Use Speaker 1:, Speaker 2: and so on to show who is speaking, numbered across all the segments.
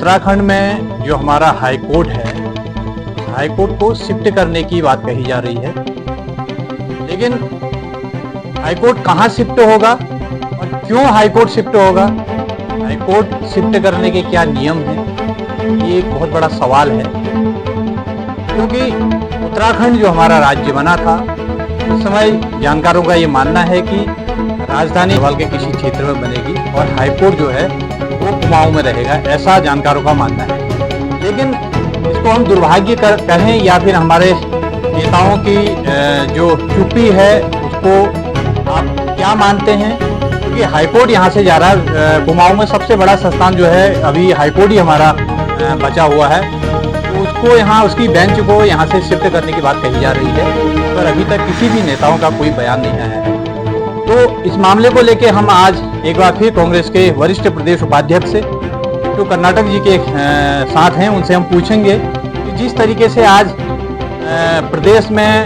Speaker 1: उत्तराखंड में जो हमारा हाई कोर्ट है, हाई कोर्ट को शिफ्ट करने की बात कही जा रही है। लेकिन हाई कोर्ट कहाँ शिफ्ट होगा और क्यों हाई कोर्ट शिफ्ट होगा, हाई कोर्ट शिफ्ट करने के क्या नियम हैं, ये एक बहुत बड़ा सवाल है। क्योंकि उत्तराखंड जो हमारा राज्य बना था, उस समय जानकारों का ये मानना है कि राजधानी भोपाल के किसी क्षेत्र में बनेगी और हाई कोर्ट जो है वो कुमाऊं में रहेगा, ऐसा जानकारों का मानना है। लेकिन इसको हम दुर्भाग्य कहें या फिर हमारे नेताओं की जो चुप्पी है उसको आप क्या मानते हैं, क्योंकि हाईकोर्ट यहाँ से जा रहा है। कुमाऊं में सबसे बड़ा संस्थान जो है अभी हाईकोर्ट ही हमारा बचा हुआ है, तो उसको यहाँ उसकी बेंच को यहाँ से शिफ्ट करने की बात कही जा रही है, पर अभी तक किसी भी नेताओं का कोई बयान नहीं आया है। तो इस मामले को लेके हम आज एक बार फिर कांग्रेस के वरिष्ठ प्रदेश उपाध्यक्ष जो कर्नाटक जी के साथ हैं, उनसे हम पूछेंगे कि जिस तरीके से आज प्रदेश में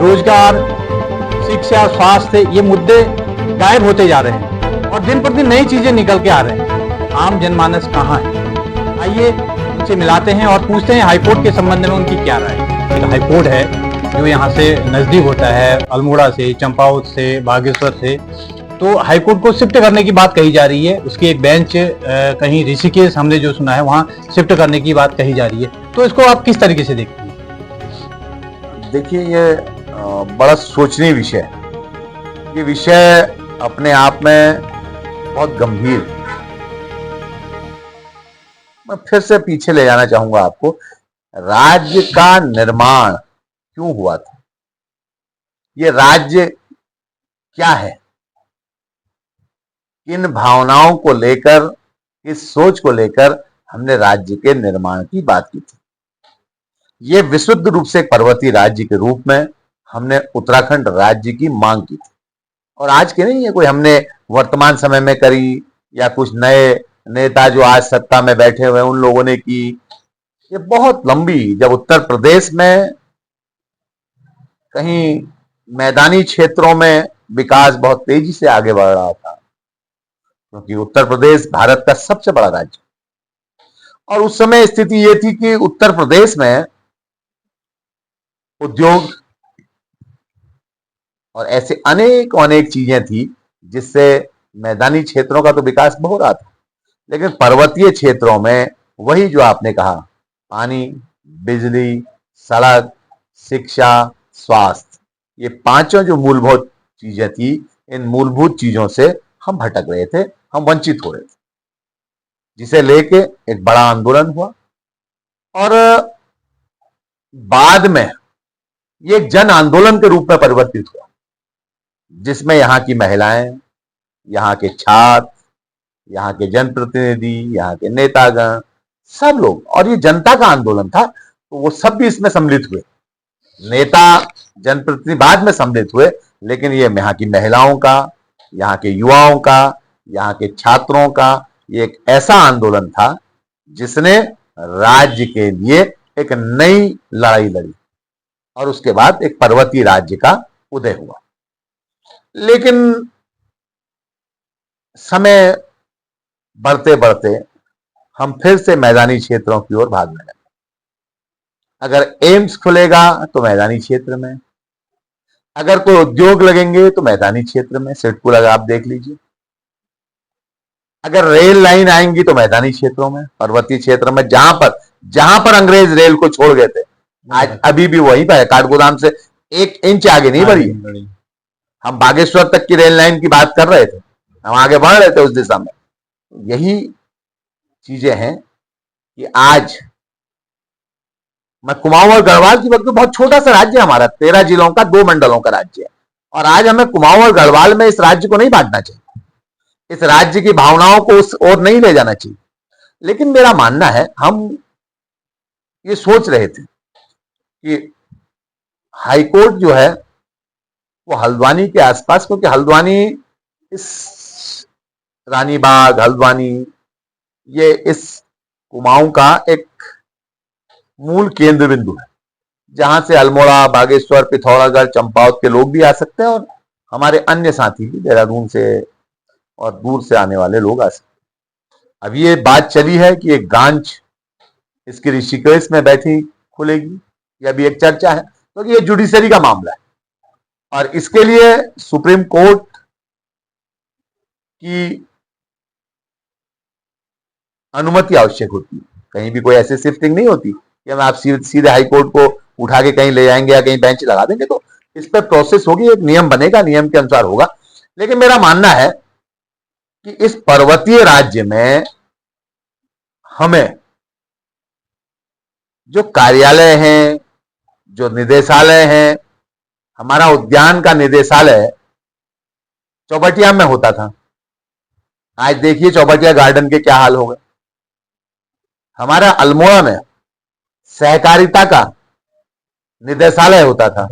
Speaker 1: रोजगार, शिक्षा, स्वास्थ्य ये मुद्दे गायब होते जा रहे हैं और दिन पर दिन नई चीजें निकल के आ रहे हैं, आम जनमानस कहाँ है। आइए उनसे मिलाते हैं और पूछते हैं हाईकोर्ट के संबंध में उनकी क्या राय है। एक हाईकोर्ट है जो यहाँ से नजदीक होता है, अल्मोड़ा से, चंपावत से, बागेश्वर से, तो हाईकोर्ट को शिफ्ट करने की बात कही जा रही है। उसकी एक बेंच कहीं ऋषिकेश हमने जो सुना है वहाँ शिफ्ट करने की बात कही जा रही है, तो इसको आप किस तरीके से देखते हैं?
Speaker 2: देखिए, ये बड़ा सोचनीय विषय है। ये विषय अपने आप में बहुत गंभीर। मैं फिर से पीछे ले जाना चाहूंगा आपको। राज्य का निर्माण क्यों हुआ था? ये राज्य क्या है? किन भावनाओं को लेकर, किस सोच को लेकर हमने राज्य के निर्माण की बात की थी? ये विशुद्ध रूप से एक पर्वतीय राज्य के रूप में हमने उत्तराखंड राज्य की मांग की थी, और आज के नहीं है कोई हमने वर्तमान समय में करी या कुछ नए नेता जो आज सत्ता में बैठे हुए उन लोगों ने की। ये बहुत लंबी, जब उत्तर प्रदेश में कहीं मैदानी क्षेत्रों में विकास बहुत तेजी से आगे बढ़ रहा था, क्योंकि उत्तर प्रदेश भारत का सबसे बड़ा राज्य, और उस समय स्थिति ये थी कि उत्तर प्रदेश में उद्योग और ऐसे अनेक अनेक चीजें थी जिससे मैदानी क्षेत्रों का तो विकास बहुत रहा था, लेकिन पर्वतीय क्षेत्रों में वही जो आपने कहा, पानी, बिजली, सड़क, शिक्षा, स्वास्थ्य, ये पांचों जो मूलभूत चीजें थी, इन मूलभूत चीजों से हम भटक रहे थे, हम वंचित हो रहे थे, जिसे लेके एक बड़ा आंदोलन हुआ और बाद में ये एक जन आंदोलन के रूप में परिवर्तित हुआ, जिसमें यहाँ की महिलाएं, यहाँ के छात्र, यहाँ के जनप्रतिनिधि, यहाँ के नेतागण, सब लोग, और ये जनता का आंदोलन था, तो वो सब भी इसमें सम्मिलित हुए। नेता, जनप्रतिनिधि बाद में सम्मिलित हुए, लेकिन ये यहाँ की महिलाओं का, यहाँ के युवाओं का, यहाँ के छात्रों का ये एक ऐसा आंदोलन था जिसने राज्य के लिए एक नई लड़ाई लड़ी, और उसके बाद एक पर्वतीय राज्य का उदय हुआ। लेकिन समय बढ़ते बढ़ते हम फिर से मैदानी क्षेत्रों की ओर भागने लगे। अगर एम्स खुलेगा तो मैदानी क्षेत्र में, अगर कोई उद्योग लगेंगे तो मैदानी क्षेत्र में, सिडको लगा आप देख लीजिए, अगर रेल लाइन आएंगी तो मैदानी क्षेत्रों में, पर्वतीय क्षेत्र में, जहां पर अंग्रेज रेल को छोड़ गए थे, आज अभी भी वहीं पर है, काठगोदाम से 1 इंच आगे नहीं बढ़ी। हम बागेश्वर तक की रेल लाइन की बात कर रहे थे, हम आगे बढ़ रहे थे उस दिशा में। यही चीजें हैं कि आज मैं कुमाऊं और गढ़वाल की बात करूं, बहुत छोटा सा राज्य है हमारा, 13 जिलों का 2 मंडलों का राज्य है, और आज हमें कुमाऊं और गढ़वाल में इस राज्य को नहीं बांटना चाहिए, इस राज्य की भावनाओं को उस ओर नहीं ले जाना चाहिए। लेकिन मेरा मानना है, हम ये सोच रहे थे कि हाईकोर्ट जो है वो हल्द्वानी के आसपास, क्योंकि हल्द्वानी, इस रानीबाग, हल्द्वानी, ये इस कुमाऊं का एक मूल केंद्र बिंदु है, जहां से अल्मोड़ा, बागेश्वर, पिथौरागढ़, चंपावत के लोग भी आ सकते हैं, और हमारे अन्य साथी भी देहरादून से और दूर से आने वाले लोग आ सकते हैं। अब ये बात चली है कि एक ब्रांच इसकी ऋषिकेश में बैठी खुलेगी, यह भी एक चर्चा है, क्योंकि ये जुडिशरी का मामला है और इसके लिए सुप्रीम कोर्ट की अनुमति आवश्यक होती है। कहीं भी कोई ऐसी शिफ्टिंग नहीं होती कि हम आप सीधे हाई कोर्ट को उठा के कहीं ले जाएंगे या कहीं बेंच लगा देंगे, तो इस पर प्रोसेस होगी, एक नियम बनेगा, नियम के अनुसार होगा। लेकिन मेरा मानना है कि इस पर्वतीय राज्य में हमें जो कार्यालय हैं, जो निदेशालय हैं, हमारा उद्यान का निदेशालय चौबटिया में होता था, आज देखिए चौबटिया गार्डन के क्या हाल हो गए। हमारा अल्मोड़ा में सहकारिता का निदेशालय होता था,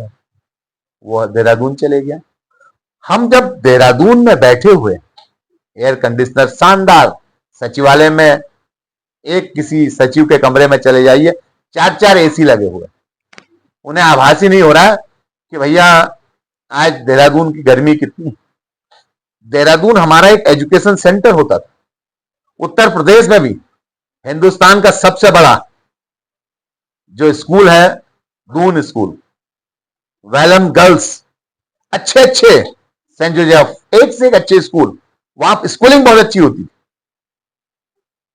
Speaker 2: वो देहरादून चले गया। हम जब देहरादून में बैठे हुए, एयर कंडीशनर शानदार, सचिवालय में एक किसी सचिव के कमरे में चले जाइए, 4-4 एसी लगे हुए, उन्हें आभास ही नहीं हो रहा कि भैया आज देहरादून की गर्मी कितनी। देहरादून हमारा एक एजुकेशन सेंटर होता था। उत्तर प्रदेश में भी हिंदुस्तान का सबसे बड़ा जो स्कूल है, दून स्कूल, वेलम गर्ल्स, अच्छे अच्छे सेंट जोसेफ, एक से एक अच्छे स्कूल, वहां स्कूलिंग बहुत अच्छी होती थी।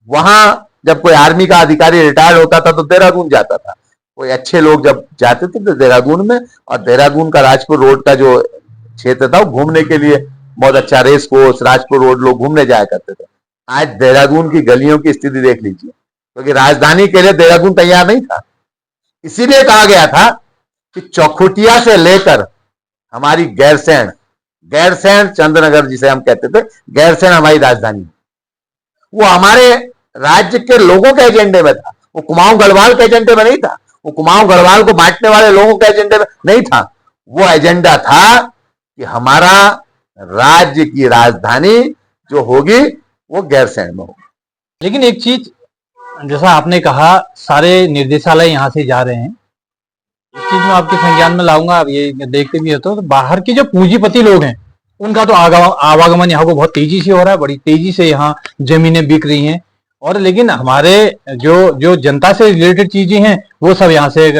Speaker 2: वहां जब कोई आर्मी का अधिकारी रिटायर्ड होता था तो देहरादून जाता था, कोई अच्छे लोग जब जाते थे तो देहरादून में, और देहरादून का राजपुर रोड का जो क्षेत्र था वो घूमने के लिए बहुत अच्छा, रेस कोर्स, राजपुर रोड लोग घूमने जाया करते थे। आज देहरादून की गलियों की स्थिति देख लीजिए, क्योंकि राजधानी के लिए देहरादून तैयार नहीं था। इसीलिए कहा गया था कि चौखुटिया से लेकर हमारी गैरसैंण, गैरसैंण चंद्रनगर जिसे हम कहते थे, गैरसैंण हमारी राजधानी, वो हमारे राज्य के लोगों के एजेंडे में था, वो कुमाऊं गढ़वाल के एजेंडे में नहीं था, वो कुमाऊं गढ़वाल को बांटने वाले लोगों के एजेंडे में नहीं था। वो एजेंडा था कि हमारा राज्य की राजधानी जो होगी वो गैरसैंण में होगी।
Speaker 1: लेकिन एक चीज, जैसा आपने कहा सारे निर्देशालय यहाँ से जा रहे हैं, एक चीज मैं आपके संज्ञान में लाऊंगा, अब ये देखते भी तो बाहर के जो पूंजीपति लोग हैं उनका तो आवागमन यहाँ को बहुत तेजी से हो रहा है, बड़ी तेजी से यहाँ जमीनें बिक रही हैं, और लेकिन हमारे जो जनता से रिलेटेड चीजें हैं वो सब यहाँ से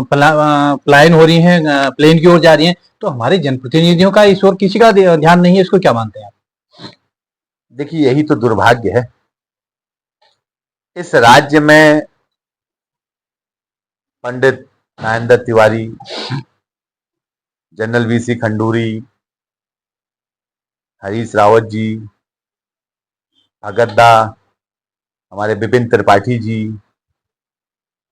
Speaker 1: पलायन हो रही हैं, प्लेन की ओर जा रही हैं। तो हमारे जनप्रतिनिधियों का इस ओर किसी का ध्यान नहीं है, इसको क्या मानते हैं आप?
Speaker 2: देखिए, यही तो दुर्भाग्य है। इस राज्य में पंडित नागेंद्र तिवारी, जनरल वीसी खंडूरी, हरीश रावत जी, भगत दा, हमारे विपिन त्रिपाठी जी,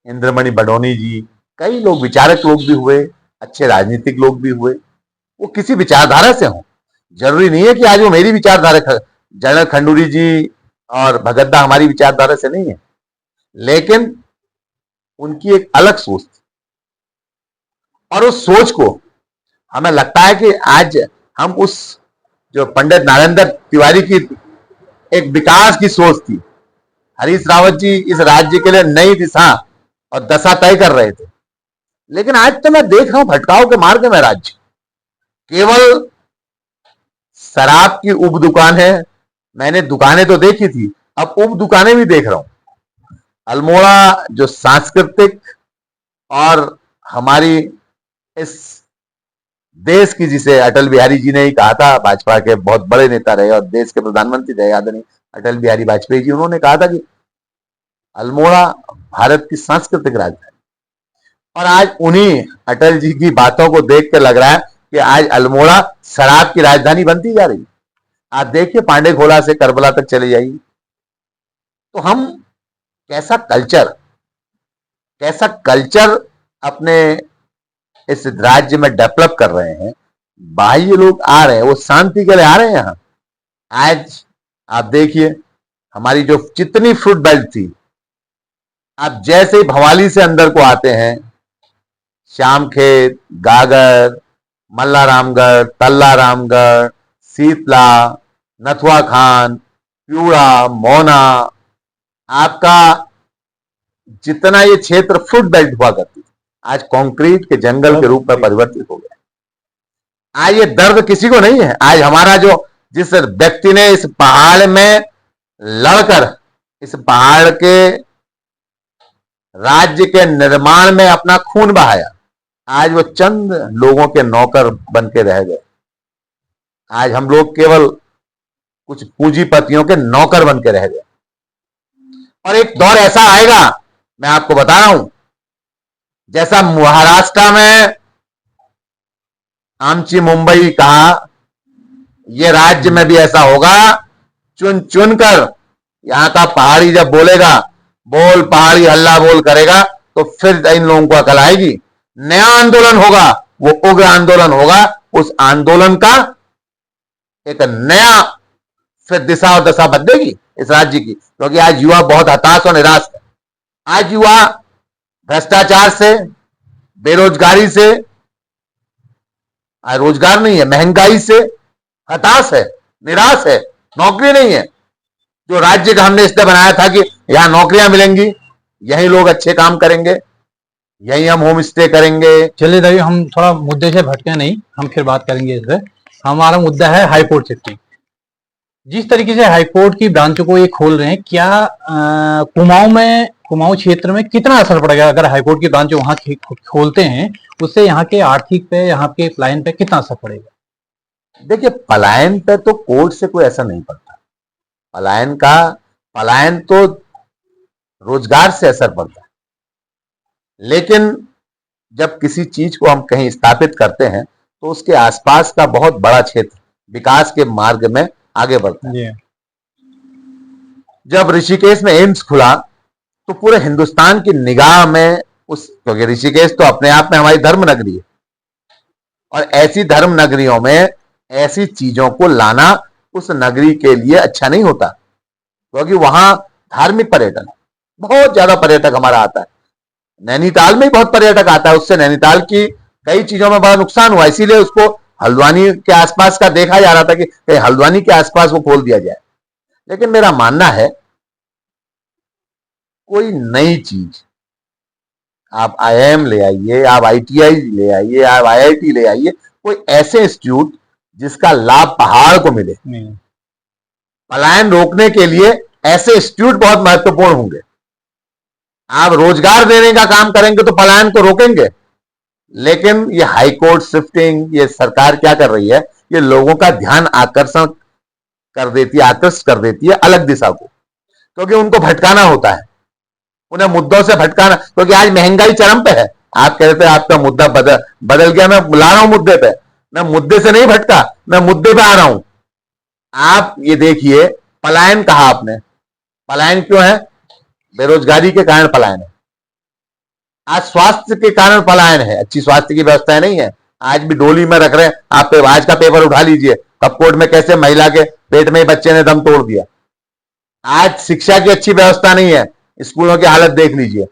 Speaker 2: इंद्रमणि बडोनी जी, कई लोग, विचारक लोग भी हुए, अच्छे राजनीतिक लोग भी हुए, वो किसी विचारधारा से हों। जरूरी नहीं है कि आज वो मेरी विचारधारा, जनरल खंडूरी जी और भगत दा हमारी विचारधारा से नहीं है, लेकिन उनकी एक अलग सोच थी, और उस सोच को हमें लगता है कि आज हम उस जो पंडित नागेंद्र तिवारी की एक विकास की सोच थी, हरीश रावत जी इस राज्य के लिए नई दिशा और दशा तय कर रहे थे, लेकिन आज तो मैं देख रहा हूं भटकाव के मार्ग में राज्य। केवल शराब की उप दुकान है, मैंने दुकानें तो देखी थी, अब उप दुकानें भी देख रहा हूं। अल्मोड़ा जो सांस्कृतिक और हमारी इस देश की, जिसे अटल बिहारी जी ने ही कहा था, भाजपा के बहुत बड़े नेता रहे और देश के प्रधानमंत्री रहे आदरणीय अटल बिहारी वाजपेयी जी, उन्होंने कहा था कि अल्मोड़ा भारत की सांस्कृतिक राजधानी, और आज उन्हीं अटल जी की बातों को देख कर लग रहा है कि आज अल्मोड़ा शराब की राजधानी बनती जा रही है। आप देखिए, पांडे खोला से करबला तक चले जाइए, तो हम कैसा कल्चर अपने इस राज्य में डेवलप कर रहे हैं। बाह्य लोग आ रहे हैं, वो शांति के लिए आ रहे हैं यहाँ। आज आप देखिए, हमारी जो जितनी फ्रूट बेल्ट थी, आप जैसे ही भवाली से अंदर को आते हैं, श्यामखेत, गागर, मल्ला रामगढ़, तल्ला रामगढ़, शीतला, नथुआ खान, प्यूड़ा, मोना, आपका जितना ये क्षेत्र फ्रूट बेल्ट हुआ करती, आज कंक्रीट के जंगल के रूप में परिवर्तित हो गया। आज ये दर्द किसी को नहीं है। आज हमारा जो, जिस व्यक्ति ने इस पहाड़ में लड़कर इस पहाड़ के राज्य के निर्माण में अपना खून बहाया, आज वो चंद लोगों के नौकर बन के रह गए। आज हम लोग केवल कुछ पूंजीपतियों के नौकर बन के रह गए। और एक दौर ऐसा आएगा, मैं आपको बता रहा हूं, जैसा महाराष्ट्र में आमची मुंबई कहा, ये राज्य में भी ऐसा होगा। चुन चुन कर यहां का पहाड़ी जब बोलेगा, बोल पहाड़ी हल्ला बोल करेगा, तो फिर इन लोगों को अकल आएगी। नया आंदोलन होगा, वो उग्र आंदोलन होगा। उस आंदोलन का एक नया फिर दिशा और दशा बदलेगी इस राज्य की, क्योंकि आज युवा बहुत हताश और निराश है। आज युवा भ्रष्टाचार से, बेरोजगारी से, आज रोजगार नहीं है, महंगाई से हताश है, निराश है, नौकरी नहीं है। जो राज्य का हमने इसलिए बनाया था कि यहां नौकरियां मिलेंगी, यही लोग अच्छे काम करेंगे, यही हम होम स्टे करेंगे।
Speaker 1: चलिए रवि, हम थोड़ा मुद्दे से भटके नहीं, हम फिर बात करेंगे इस पर। हमारा मुद्दा है हाईकोर्ट शिफ्टिंग। जिस तरीके से हाईकोर्ट की ब्रांचों को ये खोल रहे हैं, क्या कुमाऊं क्षेत्र में कितना असर पड़ेगा अगर हाईकोर्ट की ब्रांच वहां खोलते हैं? उससे यहाँ के आर्थिक पे, यहाँ के पलायन पे कितना असर पड़ेगा?
Speaker 2: देखिए, पलायन पे तो कोर्ट से कोई असर नहीं पड़ता। पलायन तो रोजगार से असर पड़ता है। लेकिन जब किसी चीज को हम कहीं स्थापित करते हैं, तो उसके आसपास का बहुत बड़ा क्षेत्र विकास के मार्ग में आगे बढ़ता है। जब ऋषिकेश में एम्स खुला, तो पूरे हिंदुस्तान की निगाह में क्योंकि ऋषिकेश तो अपने आप में हमारी धर्म नगरी है, और ऐसी धर्म नगरियों में ऐसी चीजों को लाना उस नगरी के लिए अच्छा नहीं होता, क्योंकि वहां धार्मिक पर्यटन, बहुत ज्यादा पर्यटक हमारा आता है। नैनीताल में ही बहुत पर्यटक आता है, उससे नैनीताल की कई चीजों में बड़ा नुकसान हुआ। इसीलिए उसको हल्द्वानी के आसपास का देखा जा रहा था कि कहीं हल्द्वानी के आसपास वो खोल दिया जाए। लेकिन मेरा मानना है, कोई नई चीज आप IIM ले आइए, आप ITI ले आइए, आप IIT ले आइए, कोई ऐसे इंस्टीट्यूट जिसका लाभ पहाड़ को मिले। पलायन रोकने के लिए ऐसे इंस्टीट्यूट बहुत महत्वपूर्ण होंगे। आप रोजगार देने का काम करेंगे तो पलायन को रोकेंगे। लेकिन ये हाईकोर्ट शिफ्टिंग, ये सरकार क्या कर रही है, ये लोगों का ध्यान आकर्षित कर देती है अलग दिशा को, क्योंकि उनको भटकाना होता है, उन्हें मुद्दों से भटकाना। क्योंकि आज महंगाई चरम पे है। आप कहते हैं आपका मुद्दा बदल गया, मैं बुला रहा हूं मुद्दे पे। मैं मुद्दे से नहीं भटका, मैं मुद्दे पे आ रहा हूं। आप ये देखिए, पलायन कहा आपने, पलायन क्यों है? बेरोजगारी के कारण पलायन है। आज स्वास्थ्य के कारण पलायन है, अच्छी स्वास्थ्य की व्यवस्था नहीं है। आज भी डोली में रख रहे हैं। आप आज का पेपर उठा लीजिए, कपकोट में कैसे महिला के पेट में बच्चे ने दम तोड़ दिया। आज शिक्षा की अच्छी व्यवस्था नहीं है, स्कूलों की हालत देख लीजिए,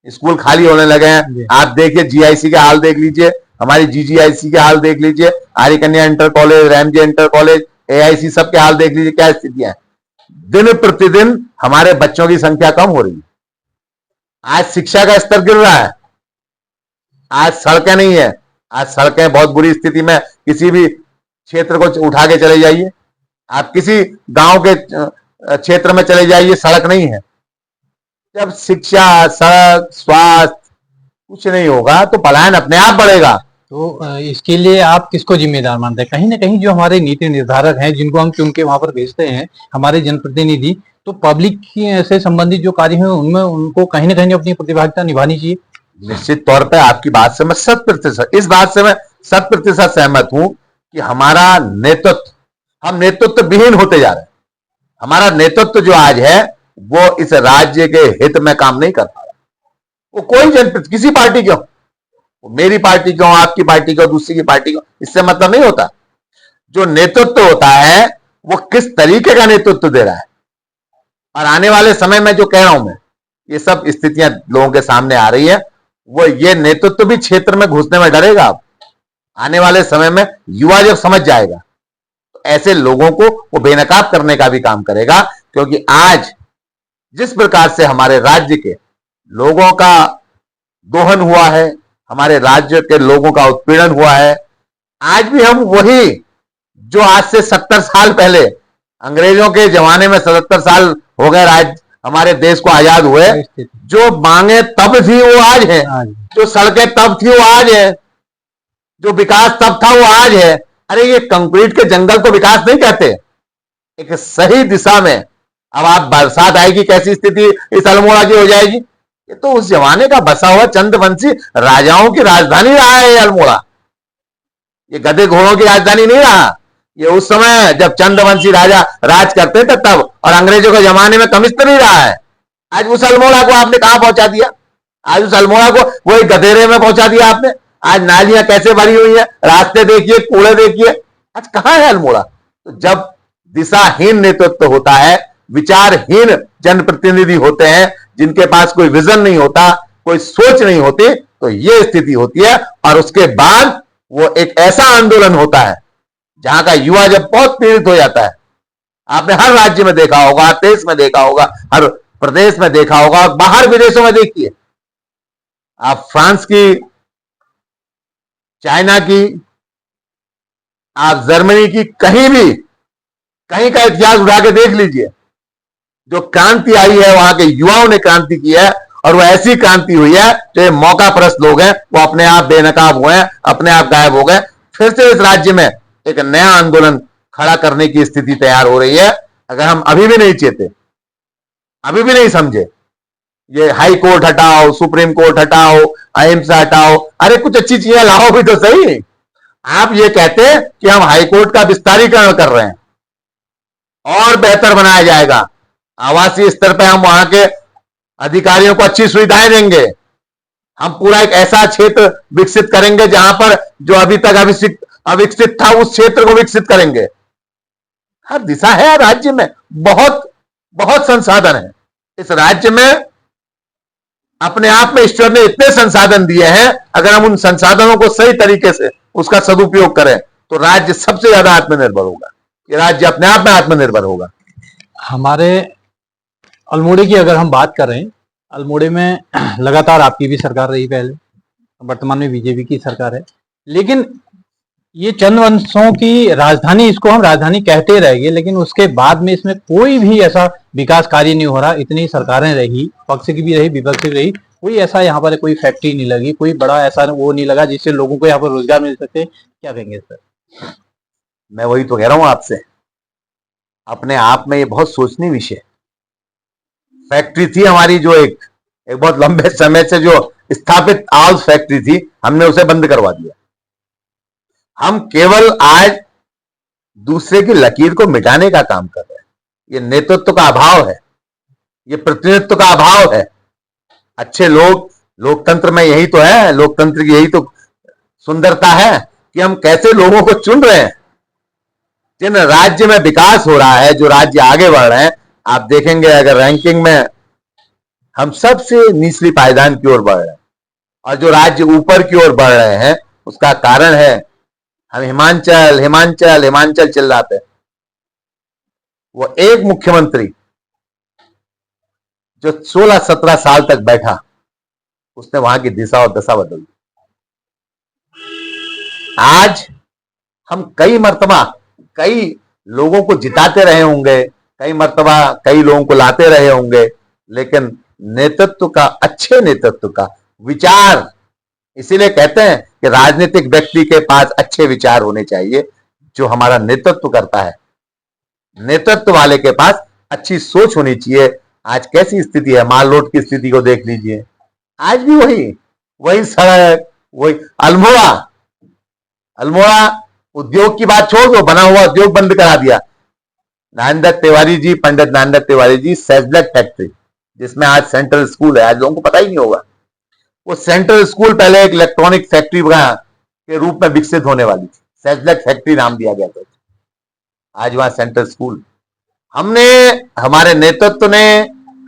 Speaker 2: स्कूल खाली होने लगे हैं। आप देखिए GIC के हाल देख लीजिए, हमारी GGIC के हाल देख लीजिए, आर्य कन्या inter college, Ramsay inter college, AIC सब के हाल देख लीजिए, क्या स्थितियां हैं। दिन प्रतिदिन हमारे बच्चों की संख्या कम हो रही है। आज शिक्षा का स्तर गिर रहा है। आज सड़कें नहीं है, आज सड़कें बहुत बुरी स्थिति में, किसी भी क्षेत्र को उठा के चले जाइए, आप किसी गांव के क्षेत्र में चले जाइए, सड़क नहीं है। जब शिक्षा, सड़क, स्वास्थ्य कुछ नहीं होगा तो पलायन अपने आप बढ़ेगा।
Speaker 1: तो इसके लिए आप किसको जिम्मेदार मानते हैं? कहीं ना कहीं जो हमारे नीति निर्धारक हैं, जिनको हम चुन के वहां पर भेजते हैं, हमारे जनप्रतिनिधि, तो पब्लिक से संबंधित जो कार्य हैं उनमें उनको कहीं ना कहीं अपनी प्रतिभागिता निभानी चाहिए।
Speaker 2: निश्चित तौर पे आपकी बात से मैं 100%, इस बात से मैं 100% सहमत हूं कि हमारा नेतृत्व, हम नेतृत्व विहीन होते जा रहे हैं। हमारा नेतृत्व जो आज है, वो इस राज्य के हित में काम नहीं कर पा रहा। वो कोई जनप्रतिनिधि, किसी पार्टी क्यों, मेरी पार्टी क्यों, आपकी पार्टी क्यों, दूसरी की पार्टी क्यों, इससे मतलब नहीं होता। जो नेतृत्व होता है, वो किस तरीके का नेतृत्व दे रहा है। और आने वाले समय में जो कह रहा हूं मैं, ये सब स्थितियां लोगों के सामने आ रही है, वो ये नेतृत्व भी क्षेत्र में घुसने में डरेगा। अब आने वाले समय में युवा जब समझ जाएगा, तो ऐसे लोगों को वो बेनकाब करने का भी काम करेगा। क्योंकि आज जिस प्रकार से हमारे राज्य के लोगों का दोहन हुआ है, हमारे राज्य के लोगों का उत्पीड़न हुआ है, आज भी हम वही जो आज से 70 साल पहले, अंग्रेजों के जमाने में 77 साल हो गए हमारे देश को आजाद हुए, जो मांगे तब थी वो आज है, जो सड़कें तब थी वो आज है, जो विकास तब था वो आज है। अरे ये कंक्रीट के जंगल तो विकास नहीं कहते। एक सही दिशा में अब आप बरसात आएगी, कैसी स्थिति इस अल्मोड़ा की हो जाएगी। ये तो उस जमाने का बसा हुआ चंद्रवंशी राजाओं की राजधानी रहा है ये अल्मोड़ा। ये गधे घोड़ों की राजधानी नहीं रहा। ये उस समय जब चंद्रवंशी राजा राज करते थे तब, और अंग्रेजों के जमाने में कमिश्नर ही रहा है। आज उस अल्मोड़ा को आपने कहां पहुंचा दिया? आज उस अल्मोड़ा को वही गधेरे में पहुंचा दिया आपने। आज नालियां कैसे भरी हुई है, रास्ते देखिए, कूड़े देखिए, आज कहां है अल्मोड़ा? तो जब दिशाहीन नेतृत्व होता है, विचारहीन जनप्रतिनिधि होते हैं, जिनके पास कोई विजन नहीं होता, कोई सोच नहीं होती, तो ये स्थिति होती है। और उसके बाद वो एक ऐसा आंदोलन होता है जहां का युवा जब बहुत पीड़ित हो जाता है। आपने हर राज्य में देखा होगा, हर देश में देखा होगा, हर प्रदेश में देखा होगा, बाहर विदेशों में देखिए आप, फ्रांस की, चाइना की, आप जर्मनी की, कहीं भी कहीं का इतिहास उठा के देख लीजिए। जो क्रांति आई है वहां के युवाओं ने क्रांति की है, और वो ऐसी क्रांति हुई है जो ये मौका परस्त लोग हैं वो अपने आप बेनकाब हुए हैं, अपने आप गायब हो गए। फिर से इस राज्य में एक नया आंदोलन खड़ा करने की स्थिति तैयार हो रही है। अगर हम अभी भी नहीं चेते, अभी भी नहीं समझे, ये हाई कोर्ट हटाओ, सुप्रीम कोर्ट हटाओ, अहिंसा हटाओ, अरे कुछ अच्छी चीजें लाओ भी तो सही। आप ये कहते हैं कि हम हाई कोर्ट का विस्तारीकरण कर रहे हैं और बेहतर बनाया जाएगा, आवासीय स्तर पर हम वहां के अधिकारियों को अच्छी सुविधाएं देंगे, हम पूरा एक ऐसा क्षेत्र विकसित करेंगे जहां पर जो अभी तक अविकसित था उस क्षेत्र को विकसित करेंगे। हर दिशा है राज्य में, बहुत बहुत संसाधन है इस राज्य में। अपने आप में ईश्वर ने इतने संसाधन दिए हैं, अगर हम उन संसाधनों को सही तरीके से उसका सदुपयोग करें तो राज्य सबसे ज्यादा आत्मनिर्भर होगा। ये राज्य अपने आप में आत्मनिर्भर होगा।
Speaker 1: हमारे अल्मोड़े की अगर हम बात करें, अल्मोड़े में लगातार आपकी भी सरकार रही, पहले वर्तमान में बीजेपी की सरकार है, लेकिन ये चंद्रवंशों की राजधानी, इसको हम राजधानी कहते रहेंगे, लेकिन उसके बाद में इसमें कोई भी ऐसा विकास कार्य नहीं हो रहा। इतनी सरकारें रही, पक्ष की भी रही, विपक्ष की भी रही, कोई ऐसा यहाँ पर कोई फैक्ट्री नहीं लगी, कोई बड़ा ऐसा वो नहीं लगा जिससे लोगों को यहाँ पर रोजगार मिल सके। क्या कहेंगे सर?
Speaker 2: मैं वही तो कह रहा हूं आपसे, अपने आप में ये बहुत सोचनीय विषय। फैक्ट्री थी हमारी जो एक बहुत लंबे समय से जो स्थापित आल्स फैक्ट्री थी, हमने उसे बंद करवा दिया। हम केवल आज दूसरे की लकीर को मिटाने का काम कर रहे हैं। ये नेतृत्व का अभाव है, ये प्रतिनिधित्व का अभाव है। अच्छे लोग, लोकतंत्र में यही तो है, लोकतंत्र की यही तो सुंदरता है कि हम कैसे लोगों को चुन रहे हैं। जिन राज्य में विकास हो रहा है, जो राज्य आगे बढ़ रहे हैं, आप देखेंगे अगर रैंकिंग में हम सबसे निचली पायदान की ओर बढ़ रहे हैं, और जो राज्य ऊपर की ओर बढ़ रहे हैं उसका कारण है हम हिमाचल हिमाचल हिमाचल चिल्लाते हैं। वो एक मुख्यमंत्री जो 16-17 साल तक बैठा, उसने वहां की दिशा और दशा बदल दी। आज हम कई मर्तबा कई लोगों को जिताते रहे होंगे, कई मर्तबा कई लोगों को लाते रहे होंगे, लेकिन नेतृत्व का, अच्छे नेतृत्व का विचार, इसीलिए कहते हैं कि राजनीतिक व्यक्ति के पास अच्छे विचार होने चाहिए। जो हमारा नेतृत्व करता है, नेतृत्व वाले के पास अच्छी सोच होनी चाहिए। आज कैसी स्थिति है, माल रोड की स्थिति को देख लीजिए, आज भी वही सड़क, वही अल्मोड़ा उद्योग की बात छोड़ दो, बना हुआ उद्योग बंद करा दिया। नारायण दत्त तिवारी जी, पंडित नारायण दत्त तिवारी जी, सेजलक फैक्ट्री जिसमें आज सेंट्रल स्कूल है, आज लोगों को पता ही नहीं होगा। वो सेंट्रल स्कूल पहले एक इलेक्ट्रॉनिक फैक्ट्री के रूप में विकसित होने वाली थी, सेजलक फैक्ट्री नाम दिया गया था। आज वहां सेंट्रल स्कूल, हमने, हमारे नेतृत्व ने,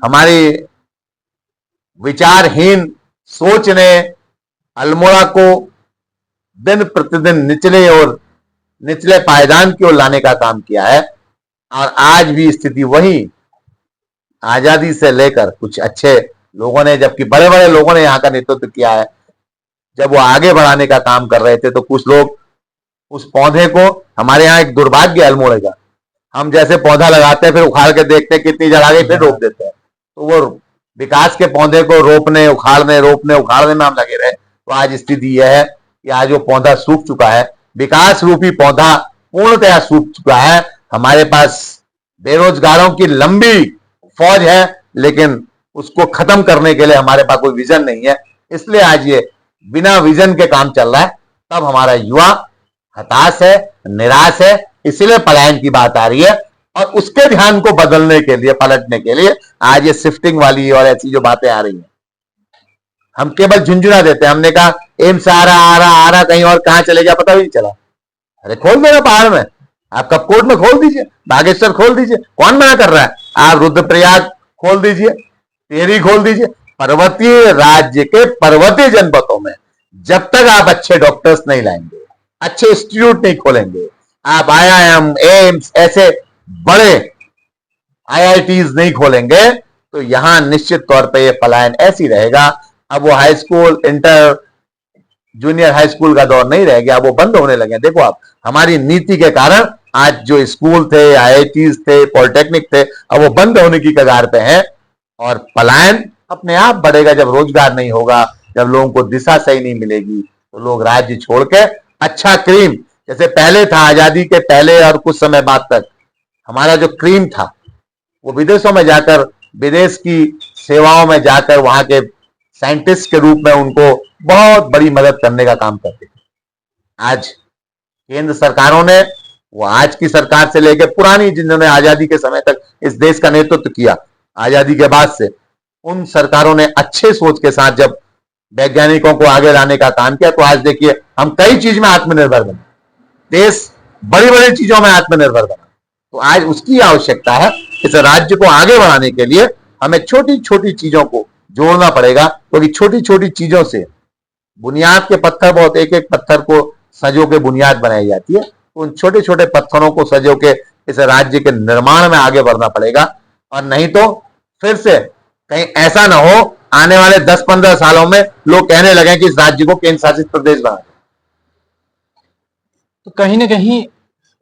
Speaker 2: हमारी विचारहीन सोच ने अल्मोड़ा को दिन प्रतिदिन निचले पायदान की ओर लाने का काम किया है। और आज भी स्थिति वही, आजादी से लेकर कुछ अच्छे लोगों ने, जबकि बड़े बड़े लोगों ने यहाँ का नेतृत्व किया है, जब वो आगे बढ़ाने का काम कर रहे थे तो कुछ लोग उस पौधे को, हमारे यहाँ एक दुर्भाग्य अल्मोड़े का, हम जैसे पौधा लगाते हैं फिर उखाड़ के देखते हैं कितनी जगह गई, फिर रोप देते हैं। तो वो विकास के पौधे को रोपने उखाड़ने में हम लगे रहे, तो आज स्थिति यह है कि आज वो पौधा सूख चुका है, विकास रूपी पौधा पूर्णतया सूख चुका है। हमारे पास बेरोजगारों की लंबी फौज है, लेकिन उसको खत्म करने के लिए हमारे पास कोई विजन नहीं है। इसलिए आज ये बिना विजन के काम चल रहा है। तब हमारा युवा हताश है, निराश है, इसलिए पलायन की बात आ रही है। और उसके ध्यान को बदलने के लिए, पलटने के लिए आज ये शिफ्टिंग वाली और ऐसी जो बातें आ रही हैं, हम केवल झुंझुना देते हैं। हमने कहा एम्स आ रहा, कहीं और कहां चले गया पता भी नहीं चला। अरे खोल देना पहाड़ में, आप कपकोट में खोल दीजिए, बागेश्वर खोल दीजिए, कौन मना कर रहा है। आप रुद्रप्रयाग खोल दीजिए, टेहरी खोल दीजिए। पर्वतीय राज्य के पर्वतीय जनपदों में जब तक आप अच्छे डॉक्टर्स नहीं लाएंगे, अच्छे इंस्टीट्यूट नहीं खोलेंगे, आप IIM, एम्स ऐसे बड़े IITs नहीं खोलेंगे, तो यहां निश्चित तौर पे ये पलायन ऐसी रहेगा। अब वो high school, inter, junior high school का दौर नहीं रह गया, वो बंद होने लगे। देखो आप, हमारी नीति के कारण आज जो स्कूल थे, IITs थे, पॉलिटेक्निक थे, अब वो बंद होने की कगार पे हैं। और पलायन अपने आप बढ़ेगा जब रोजगार नहीं होगा, जब लोगों को दिशा सही नहीं मिलेगी, तो लोग राज्य छोड़ के अच्छा क्रीम, जैसे पहले था आजादी के पहले और कुछ समय बाद तक, हमारा जो क्रीम था वो विदेशों में जाकर, विदेश की सेवाओं में जाकर वहां के साइंटिस्ट के रूप में उनको बहुत बड़ी मदद करने का काम करते थे। आज केंद्र सरकारों ने, वो आज की सरकार से लेकर पुरानी जिन्होंने आजादी के समय तक इस देश का नेतृत्व किया, आजादी के बाद से उन सरकारों ने अच्छे सोच के साथ जब वैज्ञानिकों को आगे लाने का काम किया, तो आज देखिए हम कई चीज में आत्मनिर्भर बने, देश बड़ी बड़ी चीजों में आत्मनिर्भर बना। तो आज उसकी आवश्यकता है। इस राज्य को आगे बढ़ाने के लिए हमें छोटी छोटी चीजों को जोड़ना पड़ेगा, क्योंकि छोटी छोटी चीजों से बुनियाद के पत्थर, बहुत एक एक पत्थर को सजो के बुनियाद बनाई जाती है। तो उन छोटे छोटे पत्थरों को सजो के इस राज्य के निर्माण में आगे बढ़ना पड़ेगा। और नहीं तो फिर से कहीं ऐसा ना हो आने वाले 10-15 सालों में लोग कहने लगे कि इस राज्य को केंद्र शासित प्रदेश बना।
Speaker 1: तो कहीं ना कहीं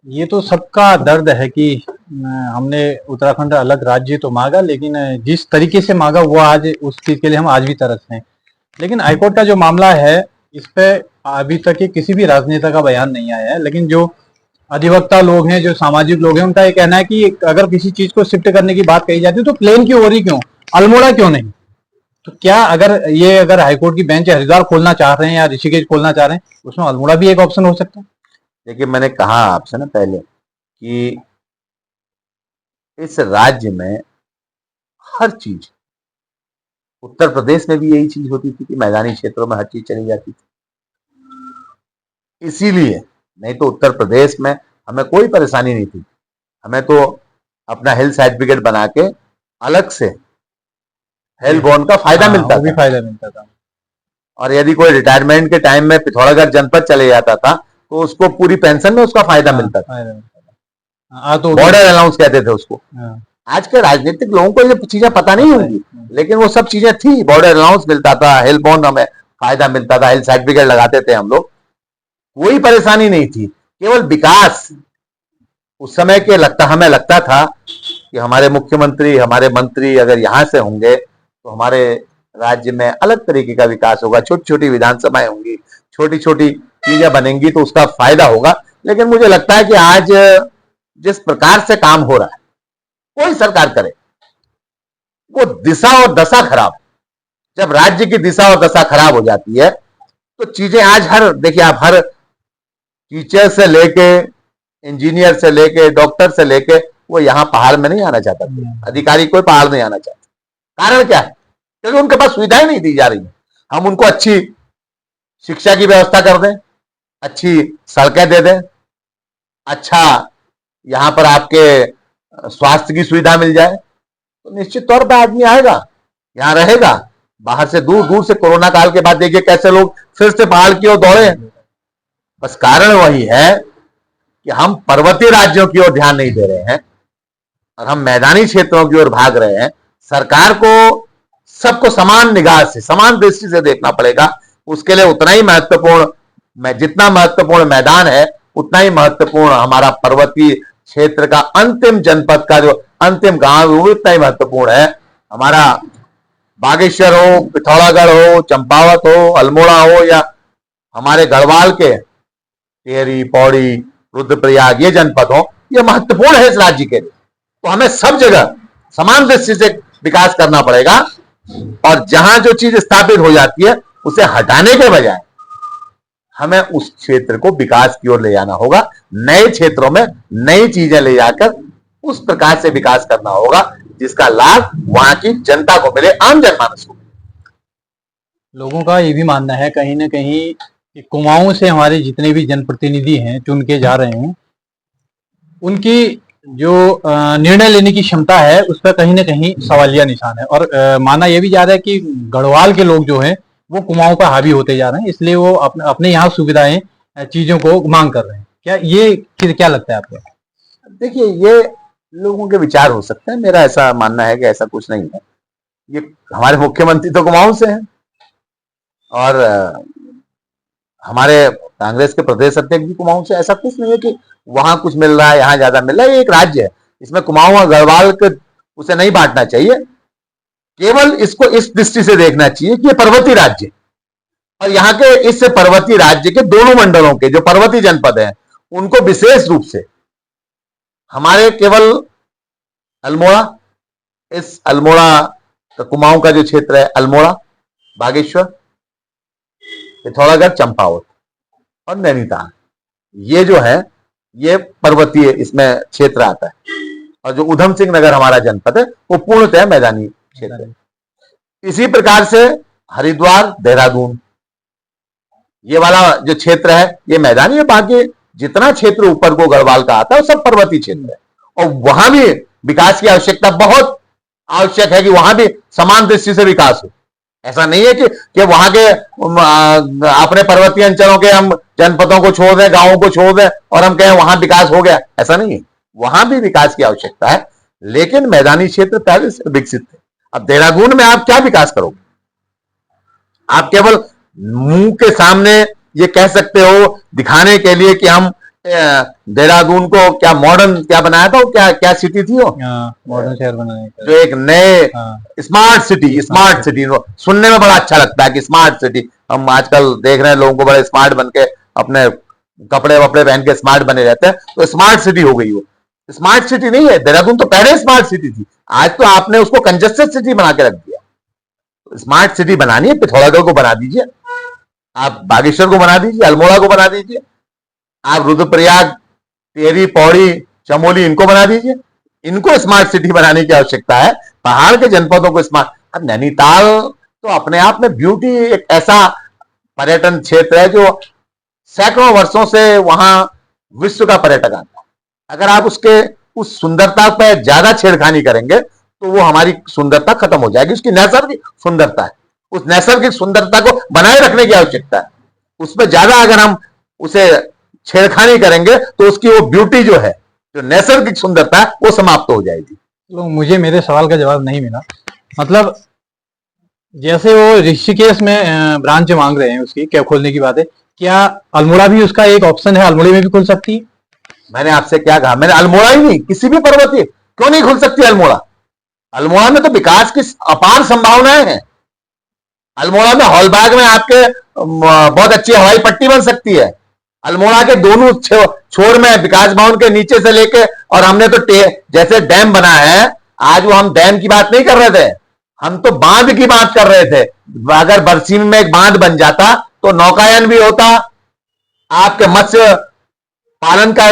Speaker 1: ये तो सबका दर्द है कि हमने उत्तराखंड अलग राज्य तो मांगा, लेकिन जिस तरीके से मांगा वो आज उस चीज के लिए हम आज भी तरस हैं। लेकिन हाईकोर्ट का जो मामला है, इस पे अभी तक के किसी भी राजनेता का बयान नहीं आया है। लेकिन जो अधिवक्ता लोग हैं, जो सामाजिक लोग हैं, उनका ये कहना है कि अगर किसी चीज को शिफ्ट करने की बात कही जाती है तो प्लेन की ओर ही क्यों, अल्मोड़ा क्यों नहीं। तो क्या अगर हाईकोर्ट की बेंच हरिद्वार खोलना चाह रहे हैं या ऋषिकेश खोलना चाह रहे हैं, उसमें अल्मोड़ा भी एक ऑप्शन हो सकता है।
Speaker 2: देखिए, मैंने कहा आपसे ना पहले कि इस राज्य में हर चीज, उत्तर प्रदेश में भी यही चीज होती थी कि मैदानी क्षेत्रों में हर चीज चली जाती थी। इसीलिए, नहीं तो उत्तर प्रदेश में हमें कोई परेशानी नहीं थी। हमें तो अपना हेल्थ सर्टिफिकेट बना के अलग से हेल्थ बॉन्ड का फायदा मिलता था।
Speaker 1: फायदा मिलता था।
Speaker 2: और यदि कोई रिटायरमेंट के टाइम में पिथौरागढ़ जनपद चले जाता था तो उसको पूरी पेंशन में उसका फायदा मिलता था।
Speaker 1: तो
Speaker 2: बॉर्डर अलाउंस कहते थे उसको। आज के राजनीतिक लोगों को ये चीजें पता नहीं होंगी, लेकिन वो सब चीजें थी। बॉर्डर अलाउंस मिलता था, हेल्थ बॉन्ड हमें फायदा मिलता था, हेल्थ सर्टिफिकेट लगाते थे हम लोग, कोई परेशानी नहीं थी। केवल विकास उस समय के हमें लगता था कि हमारे मुख्यमंत्री, हमारे मंत्री अगर यहाँ से होंगे तो हमारे राज्य में अलग तरीके का विकास होगा, छोटी छोटी विधानसभाएं होंगी, छोटी छोटी चीजें बनेंगी तो उसका फायदा होगा। लेकिन मुझे लगता है कि आज जिस प्रकार से काम हो रहा है, कोई सरकार करे, वो दिशा और दशा खराब। जब राज्य की दिशा और दशा खराब हो जाती है तो चीजें आज देखिए आप, हर टीचर से लेके, इंजीनियर से लेके, डॉक्टर से लेके, वो यहाँ पहाड़ में नहीं आना चाहता। अधिकारी कोई पहाड़ नहीं आना चाहता। कारण क्या है? क्योंकि उनके पास सुविधाएं नहीं दी जा रही है। हम उनको अच्छी शिक्षा की व्यवस्था कर दें, अच्छी सड़कें दे दें, अच्छा यहाँ पर आपके स्वास्थ्य की सुविधा मिल जाए, तो निश्चित तौर पर आदमी आएगा, यहाँ रहेगा। बाहर से, दूर दूर से, कोरोना काल के बाद देखिए कैसे लोग फिर से पहाड़ की ओर दौड़े। बस कारण वही है कि हम पर्वतीय राज्यों की ओर ध्यान नहीं दे रहे हैं और हम मैदानी क्षेत्रों की ओर भाग रहे हैं। सरकार को सबको समान निगाह से, समान दृष्टि से देखना पड़ेगा। उसके लिए उतना ही महत्वपूर्ण, जितना महत्वपूर्ण मैदान है, उतना ही महत्वपूर्ण हमारा पर्वतीय क्षेत्र का अंतिम जनपद का जो अंतिम गांव है, वो इतना ही महत्वपूर्ण है। हमारा बागेश्वर हो, पिथौरागढ़ हो, चंपावत हो, अल्मोड़ा हो, या हमारे गढ़वाल के टिहरी, पौड़ी, रुद्रप्रयाग, ये जनपद हो, ये महत्वपूर्ण है इस राज्य के लिए। तो हमें सब जगह समान दृष्टि से विकास करना पड़ेगा, और जहां जो चीज स्थापित हो जाती है उसे हटाने के बजाय हमें उस क्षेत्र को विकास की ओर ले जाना होगा। नए क्षेत्रों में नई चीजें ले जाकर उस प्रकार से विकास करना होगा जिसका लाभ वहां की जनता को मिले, आम जनमानस को।
Speaker 1: लोगों का ये भी मानना है कहीं ना कहीं कि कुमाऊं से हमारे जितने भी जनप्रतिनिधि हैं चुन के जा रहे हैं, उनकी जो निर्णय लेने की क्षमता है उस पर कहीं ना कहीं सवालिया निशान है। और माना यह भी जा रहा है कि गढ़वाल के लोग जो हैं वो कुमाऊं पर हावी होते जा रहे हैं, इसलिए वो अपने यहाँ सुविधाएं चीजों को मांग कर रहे हैं। क्या ये क्या लगता है आपको?
Speaker 2: देखिए, ये लोगों के विचार हो सकते हैं, मेरा ऐसा मानना है कि ऐसा कुछ नहीं है। ये हमारे मुख्यमंत्री तो कुमाऊं से हैं, और हमारे कांग्रेस के प्रदेश अध्यक्ष भी कुमाऊं से। ऐसा कुछ नहीं है कि वहां कुछ मिल रहा है यहाँ ज्यादा मिल रहा है। ये एक राज्य है, इसमें कुमाऊं और गढ़वाल के उसे नहीं बांटना चाहिए। केवल इसको इस दृष्टि से देखना चाहिए कि ये पर्वतीय राज्य, और यहाँ के इस पर्वतीय राज्य के दोनों मंडलों के जो पर्वतीय जनपद हैं उनको विशेष रूप से हमारे केवल अल्मोड़ा, इस अल्मोड़ा का कुमाऊं का जो क्षेत्र है, अल्मोड़ा, बागेश्वर, पिथौरागढ़, चंपावत और नैनीताल, ये जो है ये पर्वतीय इसमें क्षेत्र आता है। और जो उधम सिंह नगर हमारा जनपद है वो पूर्णतः मैदानी क्षेत्र है। इसी प्रकार से हरिद्वार, देहरादून, ये वाला जो क्षेत्र है ये मैदानी है। बाकी जितना क्षेत्र ऊपर को गढ़वाल का आता है वो सब पर्वतीय क्षेत्र है, और वहां भी विकास की आवश्यकता बहुत आवश्यक है कि वहां भी समान दृष्टि से विकास हो। ऐसा नहीं है कि वहां के अपने पर्वतीय अंचलों के हम जनपदों को छोड़ दें, गांवों को छोड़ दें और हम कहें वहां विकास हो गया, ऐसा नहीं है। वहां भी विकास की आवश्यकता है, लेकिन मैदानी क्षेत्र पहले से विकसित है। अब देहरादून में आप क्या विकास करोगे? आप केवल मुंह के सामने ये कह सकते हो दिखाने के लिए कि हम देहरादून को क्या मॉडर्न क्या बनाया था, क्या क्या सिटी थी वो,
Speaker 1: मॉडर्न शहर बनाने
Speaker 2: जो एक नए स्मार्ट सिटी, स्मार्ट सिटी सुनने में बड़ा अच्छा लगता है कि स्मार्ट सिटी। हम आजकल देख रहे हैं लोगों को बड़े स्मार्ट बन के अपने कपड़े वपड़े पहन के स्मार्ट बने रहते हैं, तो स्मार्ट सिटी हो गई वो। स्मार्ट सिटी नहीं है देहरादून, तो पहले स्मार्ट सिटी थी, आज तो आपने उसको कंजेस्टेड सिटी बना के रख दिया। स्मार्ट सिटी बनानी है, पिथौरागढ़ को बना दीजिए, आप बागेश्वर को बना दीजिए, अल्मोड़ा को बना दीजिए, आप रुद्रप्रयाग, टिहरी, पौड़ी, चमोली इनको बना दीजिए। इनको स्मार्ट सिटी बनाने की आवश्यकता है, पहाड़ के जनपदों को स्मार्ट। अब नैनीताल तो अपने आप में ब्यूटी, एक ऐसा पर्यटन क्षेत्र है जो सैकड़ों वर्षों से वहां विश्व का पर्यटक आता है। अगर आप उसके उस सुंदरता पर ज्यादा छेड़खानी करेंगे तो वो हमारी सुंदरता खत्म हो जाएगी। उसकी नैसर्गिक सुंदरता है, उस नैसर्गिक सुंदरता को बनाए रखने की आवश्यकता है। उसमें ज्यादा अगर हम उसे छेड़खानी करेंगे तो उसकी वो ब्यूटी जो है, जो नैसर्गिक सुंदरता है, वो समाप्त हो जाएगी।
Speaker 1: तो मुझे मेरे सवाल का जवाब नहीं मिला। मतलब जैसे वो ऋषिकेश में ब्रांच मांग रहे हैं उसकी क्या खोलने की बात है, क्या अल्मोड़ा भी उसका एक ऑप्शन है? अल्मोड़ा में भी खुल सकती है?
Speaker 2: मैंने आपसे क्या कहा? मैंने अल्मोड़ा ही नहीं, किसी भी पर्वतीय क्यों नहीं खुल सकती अल्मोड़ा? अल्मोड़ा में तो विकास की अपार संभावनाएं हैं। अल्मोड़ा में हॉलबाग में आपके बहुत अच्छी हवाई पट्टी बन सकती है। अल्मोड़ा के दोनों छोर में विकास भवन के नीचे से लेके, और हमने तो जैसे डैम बना है, आज वो हम डैम की बात नहीं कर रहे थे, हम तो बांध की बात कर रहे थे। अगर बरसीम में एक बांध बन जाता तो नौकायन भी होता, आपके मत्स्य पालन का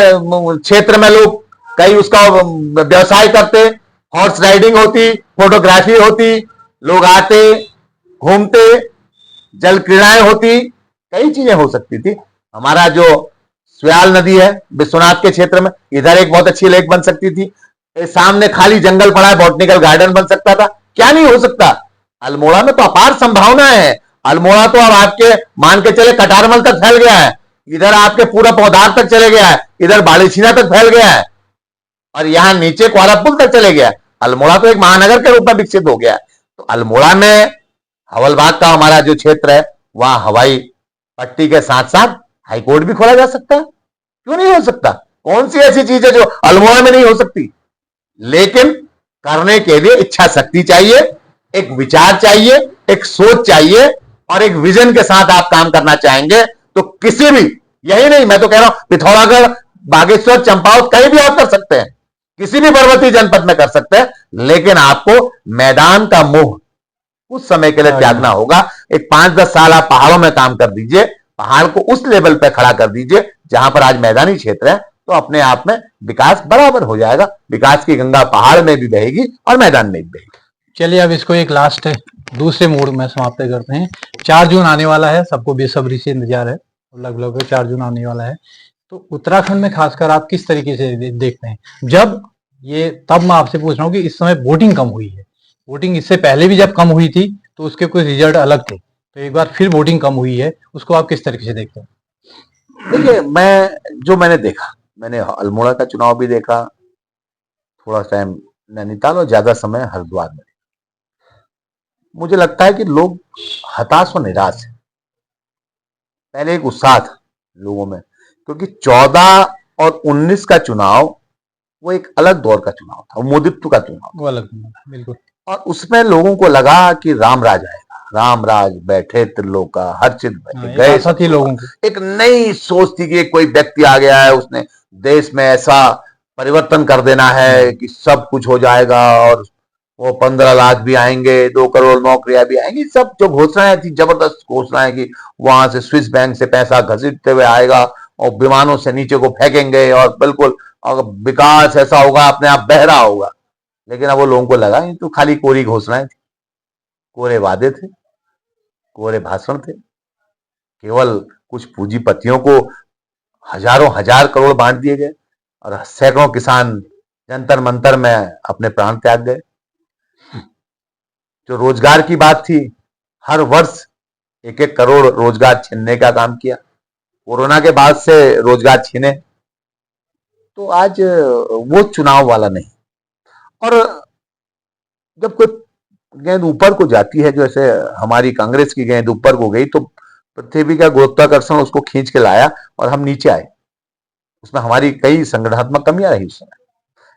Speaker 2: क्षेत्र में लोग कई उसका व्यवसाय करते, हॉर्स राइडिंग होती, फोटोग्राफी होती, लोग आते घूमते, जल क्रीड़ाएं होती, कई चीजें हो सकती थी। हमारा जो स्याल नदी है विश्वनाथ के क्षेत्र में, इधर एक बहुत अच्छी लेक बन सकती थी। सामने खाली जंगल पड़ा है, बॉटनिकल गार्डन बन सकता था। क्या नहीं हो सकता? अल्मोड़ा में तो अपार संभावनाएं हैं। अल्मोड़ा तो अब आपके मान के चले कटारमल तक फैल गया है, इधर आपके पूरा पौधार तक चले गया है, इधर बाड़ीछीना तक फैल गया है, और यहां नीचे क्वारापुल तक चले गया। अल्मोड़ा तो एक महानगर के रूप में विकसित हो गया है। तो अल्मोड़ा में हवलबाग का हमारा जो क्षेत्र है, वहां हवाई पट्टी के साथ साथ हाईकोर्ट भी खोला जा सकता है। क्यों नहीं हो सकता? कौन सी ऐसी चीज है जो अल्मोड़ा में नहीं हो सकती? लेकिन करने के लिए इच्छा शक्ति चाहिए, एक विचार चाहिए, एक सोच चाहिए, और एक विजन के साथ आप काम करना चाहेंगे तो किसी भी, यही नहीं, मैं तो कह रहा हूं पिथौरागढ़, बागेश्वर, चंपावत, कहीं भी आप कर सकते हैं, किसी भी पर्वतीय जनपद में कर सकते हैं, लेकिन आपको मैदान का मोह कुछ समय के लिए त्यागना होगा। एक 5-10 साल आप पहाड़ों में काम कर दीजिए, पहाड़ को उस लेवल पे खड़ा कर दीजिए जहां पर आज मैदानी क्षेत्र है, तो अपने आप में विकास बराबर हो जाएगा। विकास की गंगा पहाड़ में भी बहेगी और मैदान में भी बहेगी।
Speaker 1: चलिए अब इसको एक लास्ट दूसरे मोड में समाप्त करते हैं। 4 जून आने वाला है, सबको बेसब्री से इंतजार है, लगभग 4 जून आने वाला है। तो उत्तराखंड में खासकर आप किस तरीके से देखते हैं? जब ये, तब मैं आपसे पूछ रहा हूँ कि इस समय वोटिंग कम हुई है, वोटिंग इससे पहले भी जब कम हुई थी तो उसके कुछ रिजल्ट अलग थे, तो एक बार फिर वोटिंग कम हुई है, उसको आप किस तरीके से देखते हैं?
Speaker 2: देखिए, मैंने देखा, मैंने अल्मोड़ा का चुनाव भी देखा, थोड़ा टाइम नैनीताल, और ज्यादा समय हरिद्वार में। मुझे लगता है कि लोग हताश और निराश है। पहले एक उत्साह था लोगों में, क्योंकि 14 और 19 का चुनाव वो एक अलग दौर का चुनाव था, वो मोदित्व का चुनाव था,
Speaker 1: वो अलग, बिल्कुल।
Speaker 2: और उसमें लोगों को लगा कि राम राज आएगा, राम राज बैठे त्रिलोका, हर्षित बैठे
Speaker 1: एक
Speaker 2: गए
Speaker 1: आशा थी लोगों को।
Speaker 2: एक नई सोच थी कि कोई व्यक्ति आ गया है, उसने देश में ऐसा परिवर्तन कर देना है कि सब कुछ हो जाएगा, और वो 15 लाख भी आएंगे, 2 करोड़ नौकरियां भी आएंगी, सब जो घोषणाएं थी, जबरदस्त घोषणाएं कि वहां से स्विस बैंक से पैसा घसीटते हुए आएगा और विमानों से नीचे को फेंकेंगे, और बिल्कुल, और विकास ऐसा होगा, अपने आप बह रहा होगा। लेकिन अब वो लोगों को लगा ये तो खाली कोरी घोषणाएं थी, कोरे वादे थे, कोरे भाषण थे, केवल कुछ पूंजीपतियों को हजारों हजार करोड़ बांट दिए गए, और सैकड़ों किसान जंतर मंतर में अपने प्राण त्याग गए। जो रोजगार की बात थी, हर वर्ष 1-1 करोड़ रोजगार छीनने का काम किया, कोरोना के बाद से रोजगार छीने, तो आज वो चुनाव वाला नहीं। और जब कोई गेंद ऊपर को जाती है, जैसे हमारी कांग्रेस की गेंद ऊपर को गई, तो पृथ्वी का गुरुत्वाकर्षण उसको खींच के लाया और हम नीचे आए। उसमें हमारी कई संगठनात्मक कमियां रही उस समय।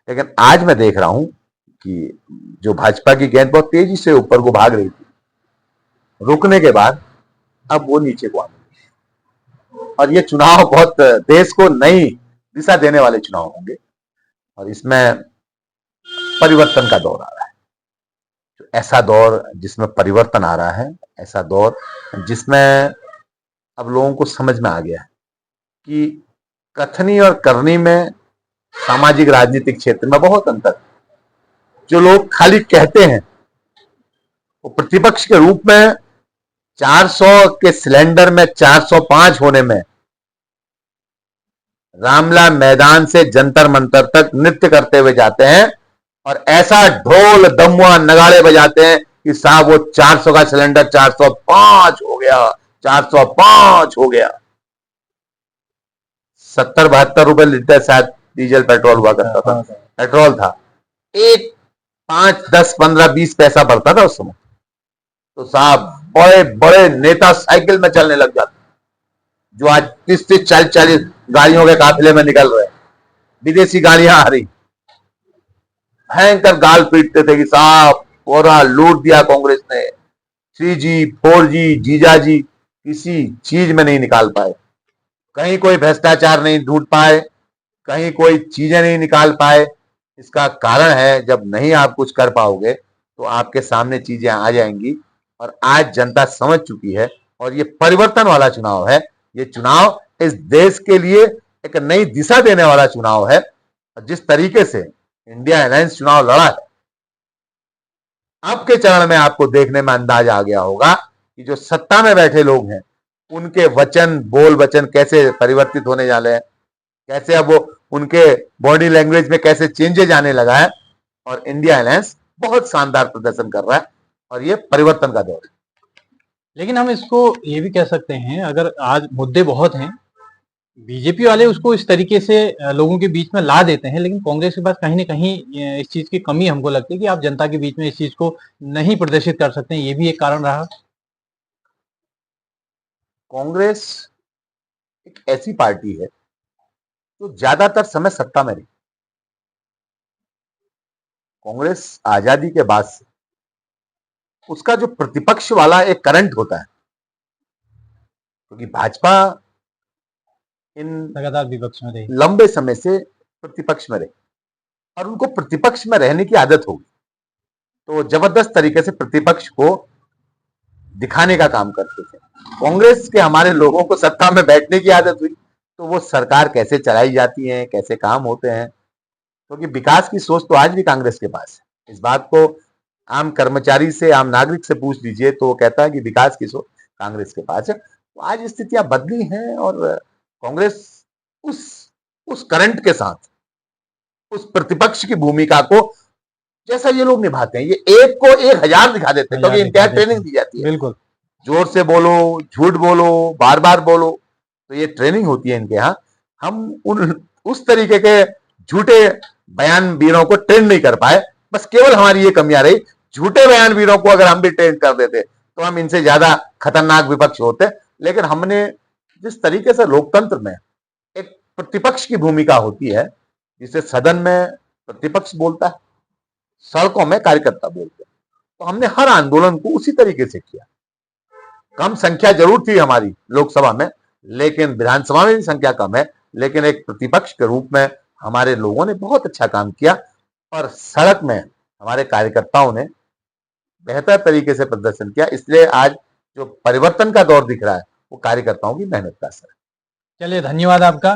Speaker 2: लेकिन आज मैं देख रहा हूं कि जो भाजपा की गेंद बहुत तेजी से ऊपर को भाग रही थी, रुकने के बाद अब वो नीचे को आ गई। और ये चुनाव बहुत देश को नई दिशा देने वाले चुनाव होंगे, और इसमें परिवर्तन का दौर आ रहा है। तो ऐसा दौर जिसमें परिवर्तन आ रहा है, ऐसा दौर जिसमें अब लोगों को समझ में आ गया है कि कथनी और करनी में, सामाजिक राजनीतिक क्षेत्र में बहुत अंतर है। जो लोग खाली कहते हैं, वो प्रतिपक्ष के रूप में 400 के सिलेंडर में 405 होने में, रामला मैदान से जंतर मंतर तक नृत्य करते हुए जाते हैं, और ऐसा ढोल दमुआ नगाड़े बजाते हैं कि साहब वो 400 का सिलेंडर 405 हो गया, 405 हो गया। 70-72 रुपए लीटर शायद डीजल पेट्रोल हुआ करता था, पेट्रोल था, एक 5, 10, 15, 20 पैसा बढ़ता था उस समय। तो साहब बड़े बड़े नेता साइकिल में चलने लग जाते, जो आज 30-40 गाड़ियों के काफिले में निकल रहे हैं, विदेशी गाड़ियां आ रही, भयंकर गाल पीटते थे कि साहब पूरा लूट दिया कांग्रेस ने, 3G 4G जीजाजी किसी चीज में नहीं निकाल पाए, कहीं कोई भ्रष्टाचार नहीं ढूंढ पाए, कहीं कोई चीजें नहीं निकाल पाए। इसका कारण है, जब नहीं आप कुछ कर पाओगे तो आपके सामने चीजें आ जाएंगी, और आज जनता समझ चुकी है, और ये परिवर्तन वाला चुनाव है। ये चुनाव इस देश के लिए एक नई दिशा देने वाला चुनाव है। और जिस तरीके से इंडिया अलायंस चुनाव लड़ा है, अब के चरण में आपको देखने में अंदाज आ गया होगा कि जो सत्ता में बैठे लोग हैं, उनके वचन, बोल वचन कैसे परिवर्तित होने जा रहे हैं, कैसे अब वो उनके बॉडी लैंग्वेज में कैसे चेंजेज आने लगा है, और इंडिया अलायंस बहुत शानदार प्रदर्शन कर रहा है, और ये परिवर्तन का दौर है।
Speaker 1: लेकिन हम इसको ये भी कह सकते हैं, अगर आज मुद्दे बहुत हैं, बीजेपी वाले उसको इस तरीके से लोगों के बीच में ला देते हैं, लेकिन कांग्रेस के पास कहीं ना कहीं इस चीज की कमी हमको लगती है कि आप जनता के बीच में इस चीज को नहीं प्रदर्शित कर सकते हैं, ये भी एक कारण रहा।
Speaker 2: कांग्रेस एक ऐसी पार्टी है जो ज्यादातर समय सत्ता में रही, कांग्रेस आजादी के बाद से उसका जो प्रतिपक्ष वाला एक करंट होता है, क्योंकि भाजपा इन
Speaker 1: लगातार विपक्ष में रही,
Speaker 2: लंबे समय से प्रतिपक्ष में रही और उनको प्रतिपक्ष में रहने की आदत होगी, तो जबरदस्त तरीके से प्रतिपक्ष को दिखाने का काम करते थे। कांग्रेस के हमारे लोगों को सत्ता में बैठने की आदत हुई, तो वो सरकार कैसे चलाई जाती है, कैसे काम होते हैं, क्योंकि विकास की सोच तो आज भी कांग्रेस के पास है। इस बात को आम कर्मचारी से, आम नागरिक से पूछ लीजिए तो वो कहता है कि विकास की सोच कांग्रेस के पास है। तो आज स्थितियां बदली हैं और कांग्रेस उस करंट के साथ उस प्रतिपक्ष की भूमिका को जैसा ये लोग निभाते हैं, ये एक को 1000 दिखा देते हैं, क्योंकि इनके यहाँ ट्रेनिंग दी जाती है।
Speaker 1: बिल्कुल,
Speaker 2: जोर से बोलो, झूठ बोलो, बार बार बोलो, तो ये ट्रेनिंग होती है इनके यहाँ। हम उस तरीके के झूठे बयानवीरों को ट्रेन नहीं कर पाए, बस केवल हमारी ये कमियां रही। झूठे बयानवीरों को अगर हम भी ट्रेन कर देते तो हम इनसे ज्यादा खतरनाक विपक्ष होते। लेकिन हमने जिस तरीके से लोकतंत्र में एक प्रतिपक्ष की भूमिका होती है, जिसे सदन में प्रतिपक्ष बोलता है, सड़कों में कार्यकर्ता बोलते हैं, तो हमने हर आंदोलन को उसी तरीके से किया। कम संख्या जरूर थी हमारी लोकसभा में, लेकिन विधानसभा में भी संख्या कम है, लेकिन एक प्रतिपक्ष के रूप में हमारे लोगों ने बहुत अच्छा काम किया और सड़क में हमारे कार्यकर्ताओं ने बेहतर तरीके से प्रदर्शन किया। इसलिए आज जो परिवर्तन का दौर दिख रहा है वो कार्यकर्ताओं की मेहनत का असर है।
Speaker 1: चलिए धन्यवाद आपका।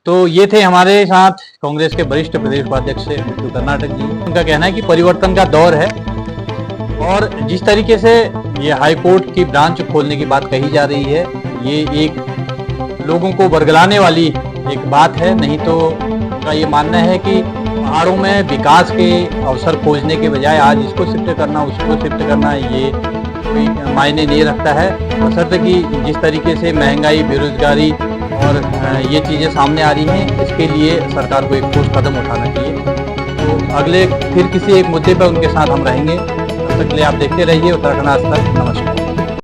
Speaker 1: तो ये थे हमारे साथ कांग्रेस के वरिष्ठ प्रदेश उपाध्यक्ष बिट्टू कर्नाटक जी। उनका कहना है कि परिवर्तन का दौर है और जिस तरीके से ये हाई कोर्ट की ब्रांच खोलने की बात कही जा रही है, ये एक लोगों को बरगलाने वाली एक बात है। नहीं तो उनका ये मानना है कि पहाड़ों में विकास के अवसर खोजने के बजाय आज इसको शिफ्ट करना, उसको शिफ्ट करना, ये कोई मायने नहीं रखता है। बशर्ते कि जिस तरीके से महंगाई, बेरोजगारी और ये चीज़ें सामने आ रही हैं, इसके लिए सरकार को एक ठोस कदम उठाना चाहिए। तो अगले फिर किसी एक मुद्दे पर उनके साथ हम रहेंगे। तब तक के लिए आप देखते रहिए उत्तराखंड आज तक। नमस्कार।